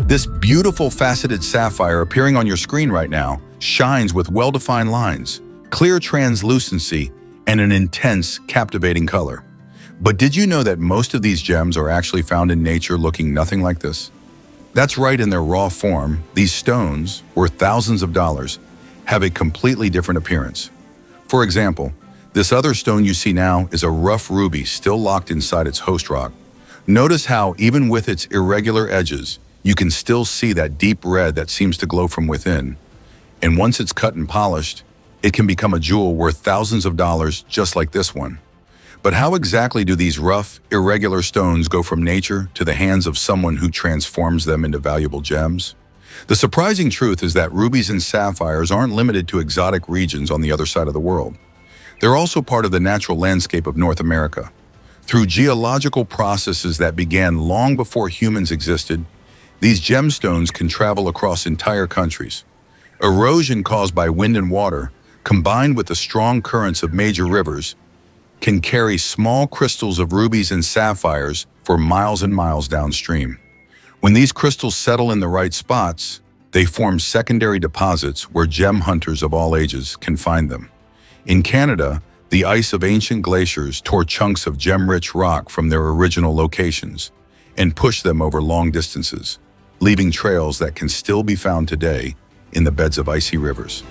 This beautiful faceted sapphire appearing on your screen right now shines with well-defined lines, clear translucency, and an intense, captivating color. But did you know that most of these gems are actually found in nature looking nothing like this? That's right, in their raw form, these stones, worth thousands of dollars, have a completely different appearance. For example, this other stone you see now is a rough ruby still locked inside its host rock. Notice how, even with its irregular edges, you can still see that deep red that seems to glow from within. And once it's cut and polished, it can become a jewel worth thousands of dollars just like this one. But how exactly do these rough, irregular stones go from nature to the hands of someone who transforms them into valuable gems? The surprising truth is that rubies and sapphires aren't limited to exotic regions on the other side of the world. They're also part of the natural landscape of North America. Through geological processes that began long before humans existed, these gemstones can travel across entire countries. Erosion caused by wind and water, combined with the strong currents of major rivers, can carry small crystals of rubies and sapphires for miles and miles downstream. When these crystals settle in the right spots, they form secondary deposits where gem hunters of all ages can find them. In Canada, the ice of ancient glaciers tore chunks of gem-rich rock from their original locations and pushed them over long distances, leaving trails that can still be found today in the beds of icy rivers.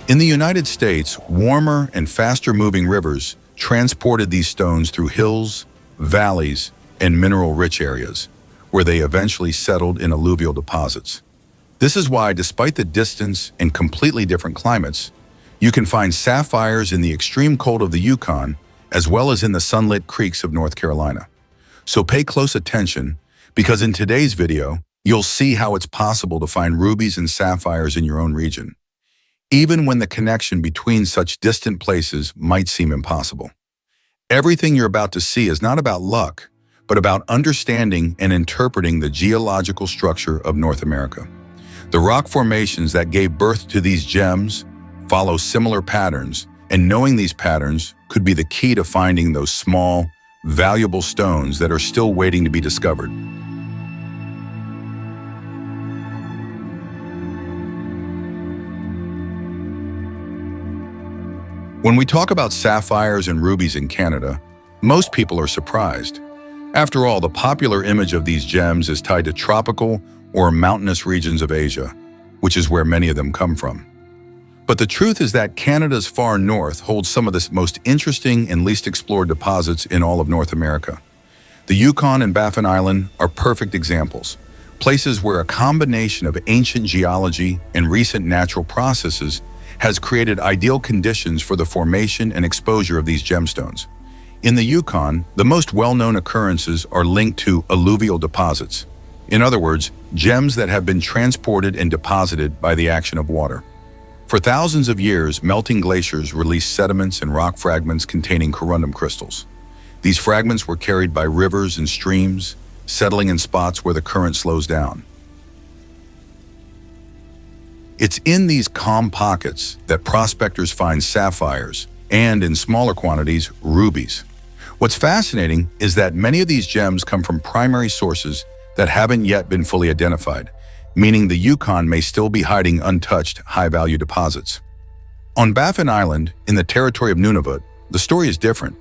In the United States, warmer and faster-moving rivers transported these stones through hills, valleys, and mineral-rich areas, where they eventually settled in alluvial deposits. This is why, despite the distance and completely different climates, you can find sapphires in the extreme cold of the Yukon as well as in the sunlit creeks of North Carolina. So pay close attention, because in today's video, you'll see how it's possible to find rubies and sapphires in your own region, even when the connection between such distant places might seem impossible. Everything you're about to see is not about luck, but about understanding and interpreting the geological structure of North America. The rock formations that gave birth to these gems follow similar patterns, and knowing these patterns could be the key to finding those small, valuable stones that are still waiting to be discovered. When we talk about sapphires and rubies in Canada, most people are surprised. After all, the popular image of these gems is tied to tropical or mountainous regions of Asia, which is where many of them come from. But the truth is that Canada's far north holds some of the most interesting and least explored deposits in all of North America. The Yukon and Baffin Island are perfect examples, places where a combination of ancient geology and recent natural processes has created ideal conditions for the formation and exposure of these gemstones. In the Yukon, the most well-known occurrences are linked to alluvial deposits. In other words, gems that have been transported and deposited by the action of water. For thousands of years, melting glaciers released sediments and rock fragments containing corundum crystals. These fragments were carried by rivers and streams, settling in spots where the current slows down. It's in these calm pockets that prospectors find sapphires and, in smaller quantities, rubies. What's fascinating is that many of these gems come from primary sources that haven't yet been fully identified, meaning the Yukon may still be hiding untouched, high-value deposits. On Baffin Island, in the territory of Nunavut, the story is different.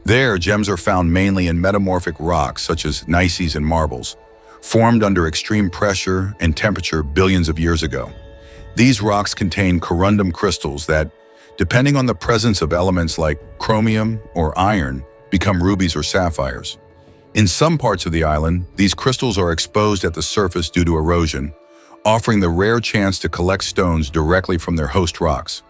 There, gems are found mainly in metamorphic rocks such as gneisses and marbles, formed under extreme pressure and temperature billions of years ago. These rocks contain corundum crystals that, depending on the presence of elements like chromium or iron, become rubies or sapphires. In some parts of the island, these crystals are exposed at the surface due to erosion, offering the rare chance to collect stones directly from their host rocks.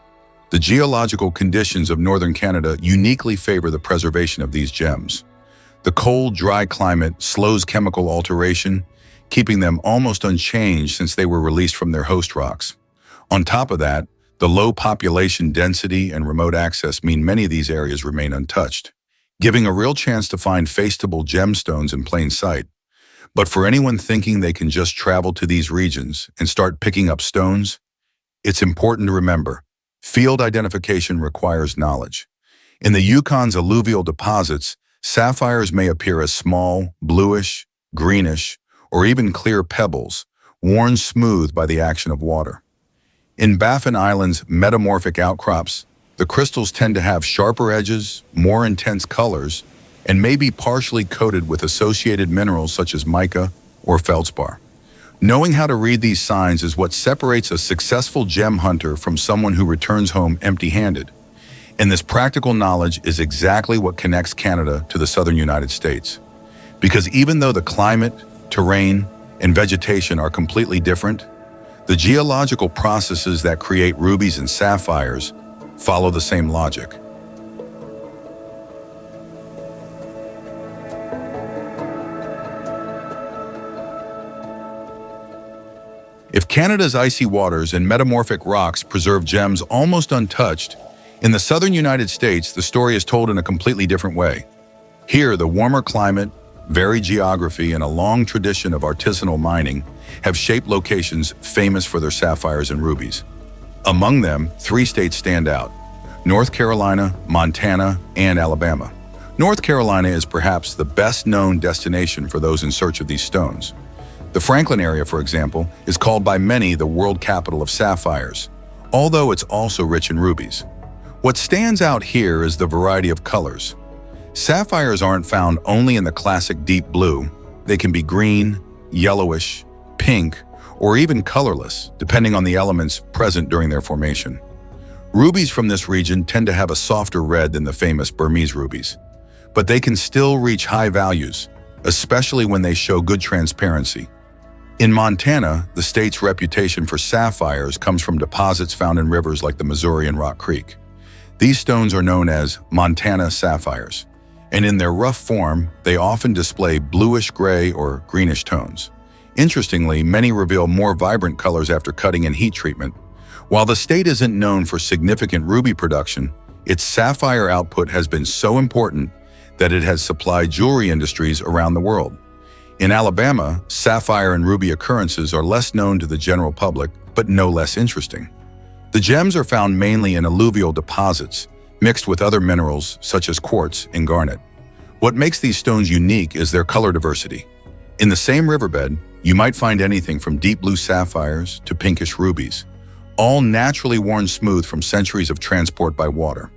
The geological conditions of northern Canada uniquely favor the preservation of these gems. The cold, dry climate slows chemical alteration, keeping them almost unchanged since they were released from their host rocks. On top of that, the low population density and remote access mean many of these areas remain untouched, giving a real chance to find faceable gemstones in plain sight. But for anyone thinking they can just travel to these regions and start picking up stones, it's important to remember, field identification requires knowledge. In the Yukon's alluvial deposits, Sapphires may appear as small, bluish, greenish, or even clear pebbles, worn smooth by the action of water. In Baffin Island's metamorphic outcrops, the crystals tend to have sharper edges, more intense colors, and may be partially coated with associated minerals such as mica or feldspar. Knowing how to read these signs is what separates a successful gem hunter from someone who returns home empty-handed. And this practical knowledge is exactly what connects Canada to the southern United States. Because even though the climate, terrain, and vegetation are completely different, the geological processes that create rubies and sapphires follow the same logic. If Canada's icy waters and metamorphic rocks preserve gems almost untouched, in the southern United States, the story is told in a completely different way. Here, the warmer climate, varied geography, and a long tradition of artisanal mining have shaped locations famous for their sapphires and rubies. Among them, 3 states stand out: North Carolina, Montana, and Alabama. North Carolina is perhaps the best-known destination for those in search of these stones. The Franklin area, for example, is called by many the world capital of sapphires, although it's also rich in rubies. What stands out here is the variety of colors. Sapphires aren't found only in the classic deep blue. They can be green, yellowish, pink, or even colorless, depending on the elements present during their formation. Rubies from this region tend to have a softer red than the famous Burmese rubies, but they can still reach high values, especially when they show good transparency. In Montana, the state's reputation for sapphires comes from deposits found in rivers like the Missouri and Rock Creek. These stones are known as Montana sapphires, and in their rough form, they often display bluish-gray or greenish tones. Interestingly, many reveal more vibrant colors after cutting and heat treatment. While the state isn't known for significant ruby production, its sapphire output has been so important that it has supplied jewelry industries around the world. In Alabama, sapphire and ruby occurrences are less known to the general public, but no less interesting. The gems are found mainly in alluvial deposits, mixed with other minerals such as quartz and garnet. What makes these stones unique is their color diversity. In the same riverbed, you might find anything from deep blue sapphires to pinkish rubies, all naturally worn smooth from centuries of transport by water.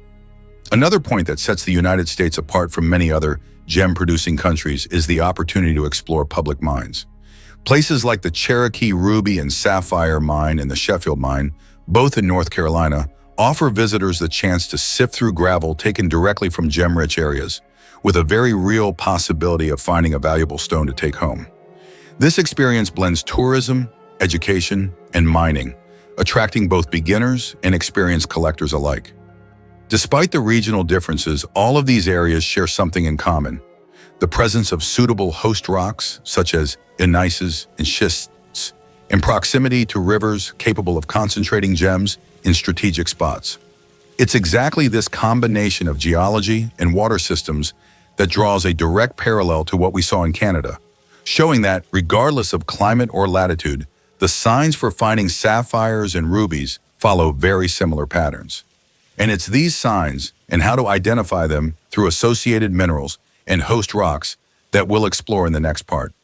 Another point that sets the United States apart from many other gem-producing countries is the opportunity to explore public mines. Places like the Cherokee Ruby and Sapphire Mine and the Sheffield Mine, both in North Carolina, offer visitors the chance to sift through gravel taken directly from gem-rich areas, with a very real possibility of finding a valuable stone to take home. This experience blends tourism, education, and mining, attracting both beginners and experienced collectors alike. Despite the regional differences, all of these areas share something in common: the presence of suitable host rocks, such as gneisses and schists, and proximity to rivers capable of concentrating gems in strategic spots. It's exactly this combination of geology and water systems that draws a direct parallel to what we saw in Canada, showing that, regardless of climate or latitude, the signs for finding sapphires and rubies follow very similar patterns. And it's these signs and how to identify them through associated minerals and host rocks that we'll explore in the next part.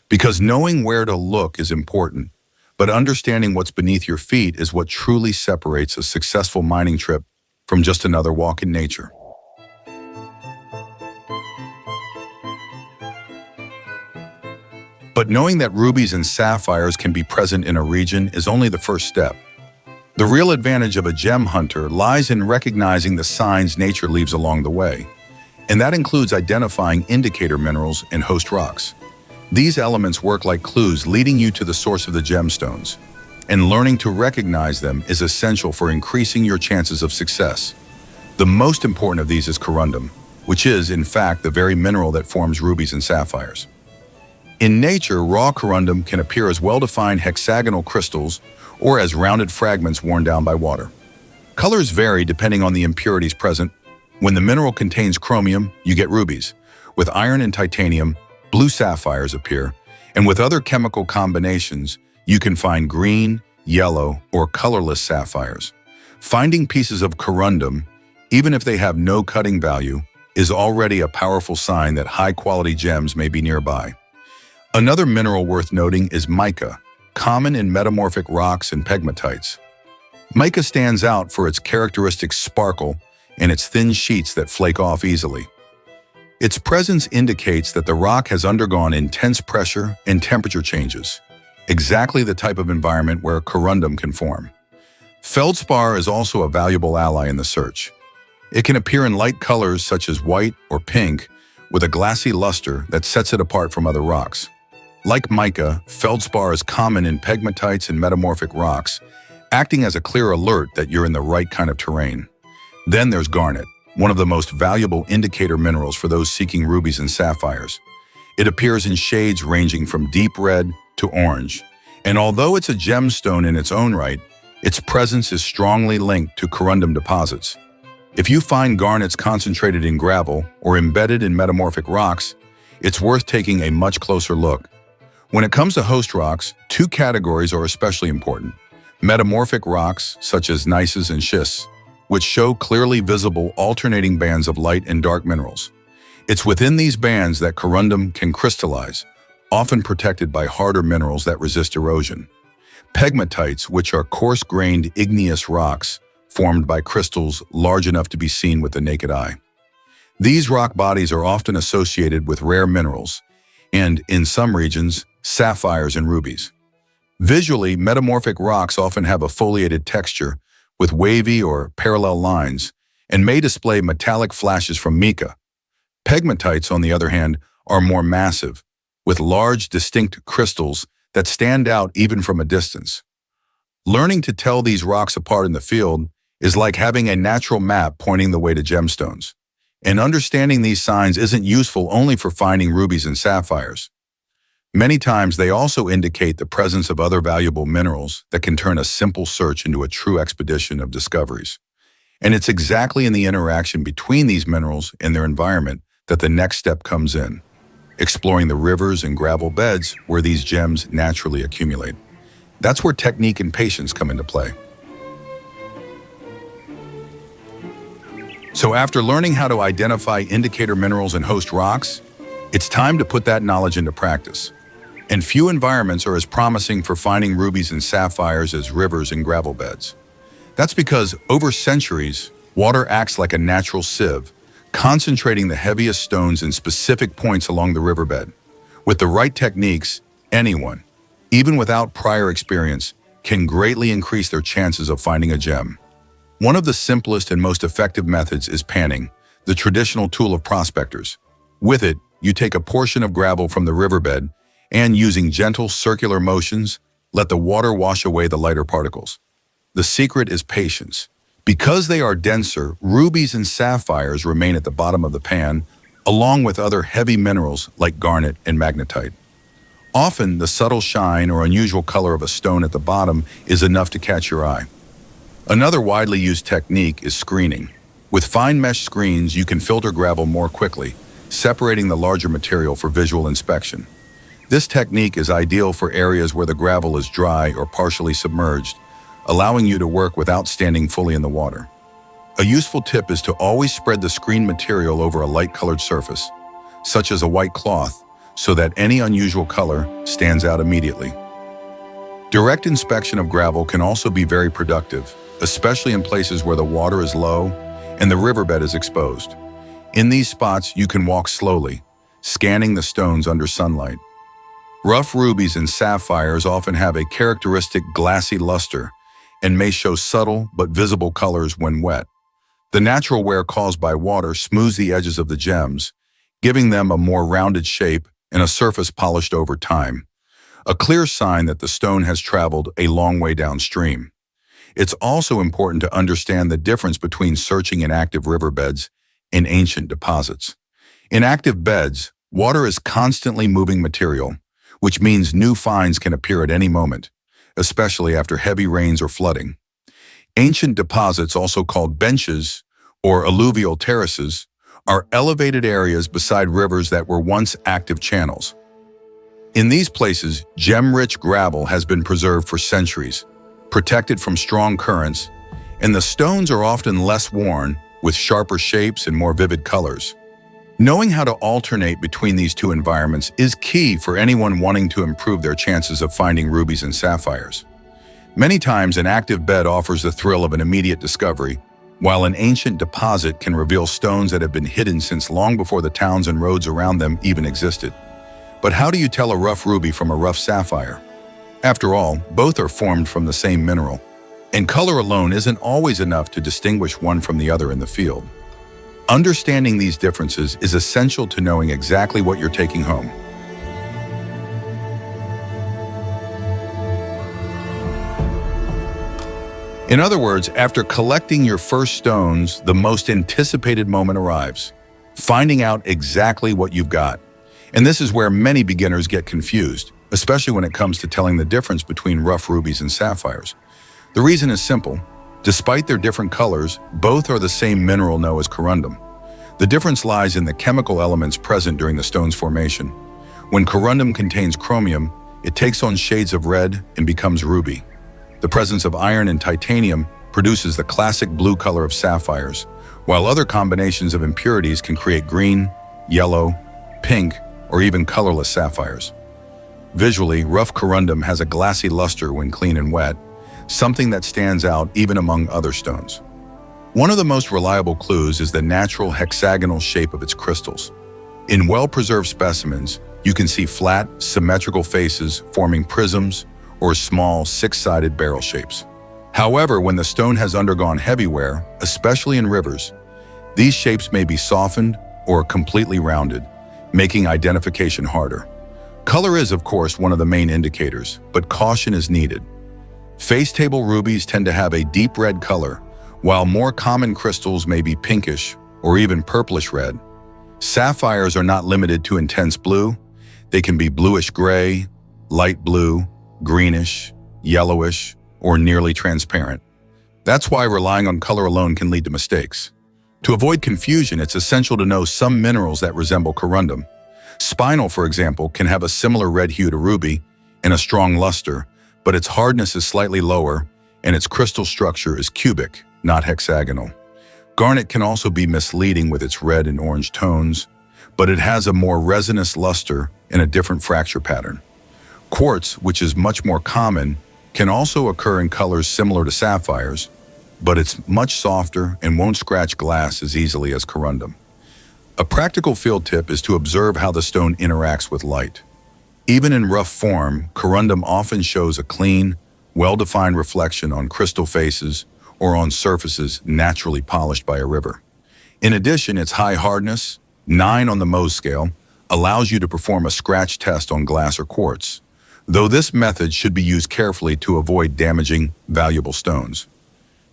Because knowing where to look is important, but understanding what's beneath your feet is what truly separates a successful mining trip from just another walk in nature. But knowing that rubies and sapphires can be present in a region is only the first step. The real advantage of a gem hunter lies in recognizing the signs nature leaves along the way, and that includes identifying indicator minerals and host rocks. These elements work like clues leading you to the source of the gemstones, and learning to recognize them is essential for increasing your chances of success. The most important of these is corundum, which is, in fact, the very mineral that forms rubies and sapphires. In nature, raw corundum can appear as well-defined hexagonal crystals or as rounded fragments worn down by water. Colors vary depending on the impurities present. When the mineral contains chromium, you get rubies. With iron and titanium, blue sapphires appear, and with other chemical combinations, you can find green, yellow, or colorless sapphires. Finding pieces of corundum, even if they have no cutting value, is already a powerful sign that high-quality gems may be nearby. Another mineral worth noting is mica, common in metamorphic rocks and pegmatites. Mica stands out for its characteristic sparkle and its thin sheets that flake off easily. Its presence indicates that the rock has undergone intense pressure and temperature changes, exactly the type of environment where corundum can form. Feldspar is also a valuable ally in the search. It can appear in light colors such as white or pink, with a glassy luster that sets it apart from other rocks. Like mica, feldspar is common in pegmatites and metamorphic rocks, acting as a clear alert that you're in the right kind of terrain. Then there's garnet, one of the most valuable indicator minerals for those seeking rubies and sapphires. It appears in shades ranging from deep red to orange, and although it's a gemstone in its own right, its presence is strongly linked to corundum deposits. If you find garnets concentrated in gravel or embedded in metamorphic rocks, it's worth taking a much closer look. When it comes to host rocks, two categories are especially important. Metamorphic rocks, such as gneisses and schists, which show clearly visible alternating bands of light and dark minerals. It's within these bands that corundum can crystallize, often protected by harder minerals that resist erosion. Pegmatites, which are coarse-grained igneous rocks formed by crystals large enough to be seen with the naked eye. These rock bodies are often associated with rare minerals, and, in some regions, sapphires and rubies. Visually, metamorphic rocks often have a foliated texture with wavy or parallel lines, and may display metallic flashes from mica. Pegmatites, on the other hand, are more massive, with large, distinct crystals that stand out even from a distance. Learning to tell these rocks apart in the field is like having a natural map pointing the way to gemstones. And understanding these signs isn't useful only for finding rubies and sapphires. Many times they also indicate the presence of other valuable minerals that can turn a simple search into a true expedition of discoveries. And it's exactly in the interaction between these minerals and their environment that the next step comes in, exploring the rivers and gravel beds where these gems naturally accumulate. That's where technique and patience come into play. So after learning how to identify indicator minerals and host rocks, it's time to put that knowledge into practice. And few environments are as promising for finding rubies and sapphires as rivers and gravel beds. That's because over centuries, water acts like a natural sieve, concentrating the heaviest stones in specific points along the riverbed. With the right techniques, anyone, even without prior experience, can greatly increase their chances of finding a gem. One of the simplest and most effective methods is panning, the traditional tool of prospectors. With it, you take a portion of gravel from the riverbed and, using gentle circular motions, let the water wash away the lighter particles. The secret is patience. Because they are denser, rubies and sapphires remain at the bottom of the pan, along with other heavy minerals like garnet and magnetite. Often, the subtle shine or unusual color of a stone at the bottom is enough to catch your eye. Another widely used technique is screening. With fine mesh screens, you can filter gravel more quickly, separating the larger material for visual inspection. This technique is ideal for areas where the gravel is dry or partially submerged, allowing you to work without standing fully in the water. A useful tip is to always spread the screen material over a light-colored surface, such as a white cloth, so that any unusual color stands out immediately. Direct inspection of gravel can also be very productive, especially in places where the water is low and the riverbed is exposed. In these spots, you can walk slowly, scanning the stones under sunlight. Rough rubies and sapphires often have a characteristic glassy luster and may show subtle but visible colors when wet. The natural wear caused by water smooths the edges of the gems, giving them a more rounded shape and a surface polished over time, a clear sign that the stone has traveled a long way downstream. It's also important to understand the difference between searching in active riverbeds and ancient deposits. In active beds, water is constantly moving material, which means new finds can appear at any moment, especially after heavy rains or flooding. Ancient deposits, also called benches or alluvial terraces, are elevated areas beside rivers that were once active channels. In these places, gem-rich gravel has been preserved for centuries, protected from strong currents, and the stones are often less worn, with sharper shapes and more vivid colors. Knowing how to alternate between these two environments is key for anyone wanting to improve their chances of finding rubies and sapphires. Many times, an active bed offers the thrill of an immediate discovery, while an ancient deposit can reveal stones that have been hidden since long before the towns and roads around them even existed. But how do you tell a rough ruby from a rough sapphire? After all, both are formed from the same mineral, and color alone isn't always enough to distinguish one from the other in the field. Understanding these differences is essential to knowing exactly what you're taking home. In other words, after collecting your first stones, the most anticipated moment arrives, finding out exactly what you've got. And this is where many beginners get confused, especially when it comes to telling the difference between rough rubies and sapphires. The reason is simple. Despite their different colors, both are the same mineral known as corundum. The difference lies in the chemical elements present during the stone's formation. When corundum contains chromium, it takes on shades of red and becomes ruby. The presence of iron and titanium produces the classic blue color of sapphires, while other combinations of impurities can create green, yellow, pink, or even colorless sapphires. Visually, rough corundum has a glassy luster when clean and wet, something that stands out even among other stones. One of the most reliable clues is the natural hexagonal shape of its crystals. In well-preserved specimens, you can see flat, symmetrical faces forming prisms or small, six-sided barrel shapes. However, when the stone has undergone heavy wear, especially in rivers, these shapes may be softened or completely rounded, making identification harder. Color is, of course, one of the main indicators, but caution is needed. Face-table rubies tend to have a deep red color, while more common crystals may be pinkish or even purplish red. Sapphires are not limited to intense blue. They can be bluish-gray, light blue, greenish, yellowish, or nearly transparent. That's why relying on color alone can lead to mistakes. To avoid confusion, it's essential to know some minerals that resemble corundum. Spinel, for example, can have a similar red hue to ruby and a strong luster, but its hardness is slightly lower and its crystal structure is cubic, not hexagonal. Garnet can also be misleading with its red and orange tones, but it has a more resinous luster and a different fracture pattern. Quartz, which is much more common, can also occur in colors similar to sapphires, but it's much softer and won't scratch glass as easily as corundum. A practical field tip is to observe how the stone interacts with light. Even in rough form, corundum often shows a clean, well-defined reflection on crystal faces or on surfaces naturally polished by a river. In addition, its high hardness, 9 on the Mohs scale, allows you to perform a scratch test on glass or quartz, though this method should be used carefully to avoid damaging valuable stones.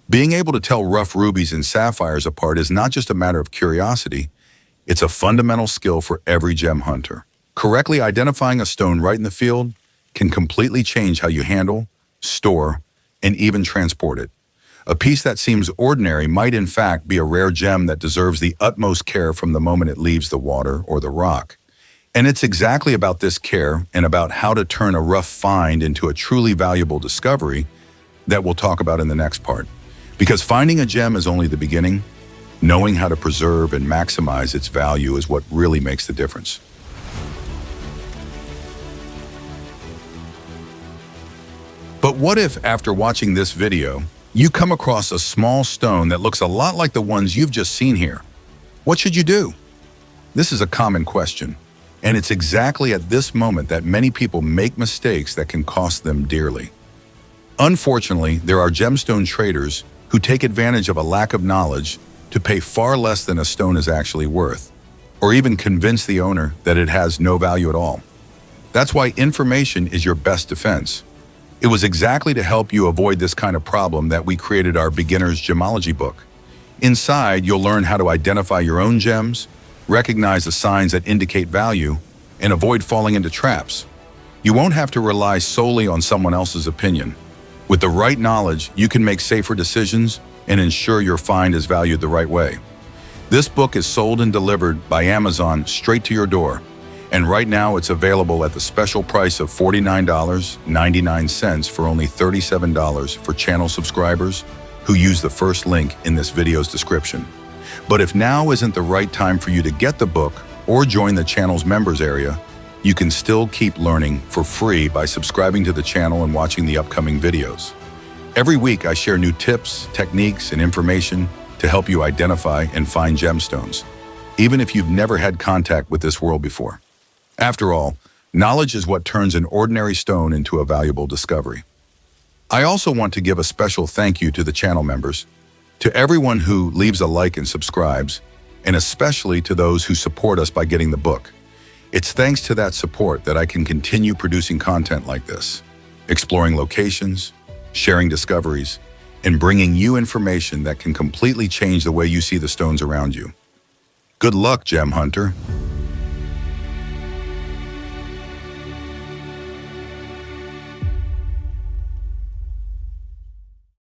Being able to tell rough rubies and sapphires apart is not just a matter of curiosity, it's a fundamental skill for every gem hunter. Correctly identifying a stone right in the field can completely change how you handle, store, and even transport it. A piece that seems ordinary might in fact be a rare gem that deserves the utmost care from the moment it leaves the water or the rock. And it's exactly about this care and about how to turn a rough find into a truly valuable discovery that we'll talk about in the next part. Because finding a gem is only the beginning, knowing how to preserve and maximize its value is what really makes the difference. But what if, after watching this video, you come across a small stone that looks a lot like the ones you've just seen here? What should you do? This is a common question, and it's exactly at this moment that many people make mistakes that can cost them dearly. Unfortunately, there are gemstone traders who take advantage of a lack of knowledge to pay far less than a stone is actually worth, or even convince the owner that it has no value at all. That's why information is your best defense. It was exactly to help you avoid this kind of problem that we created our Beginner's Gemology book. Inside, you'll learn how to identify your own gems, recognize the signs that indicate value, and avoid falling into traps. You won't have to rely solely on someone else's opinion. With the right knowledge, you can make safer decisions and ensure your find is valued the right way. This book is sold and delivered by Amazon straight to your door, and right now it's available at the special price of $49.99 for only $37 for channel subscribers who use the first link in this video's description. But if now isn't the right time for you to get the book or join the channel's members area, you can still keep learning for free by subscribing to the channel and watching the upcoming videos. Every week, I share new tips, techniques, and information to help you identify and find gemstones, even if you've never had contact with this world before. After all, knowledge is what turns an ordinary stone into a valuable discovery. I also want to give a special thank you to the channel members, to everyone who leaves a like and subscribes, and especially to those who support us by getting the book. It's thanks to that support that I can continue producing content like this, exploring locations, sharing discoveries, and bringing you information that can completely change the way you see the stones around you. Good luck, Gem Hunter!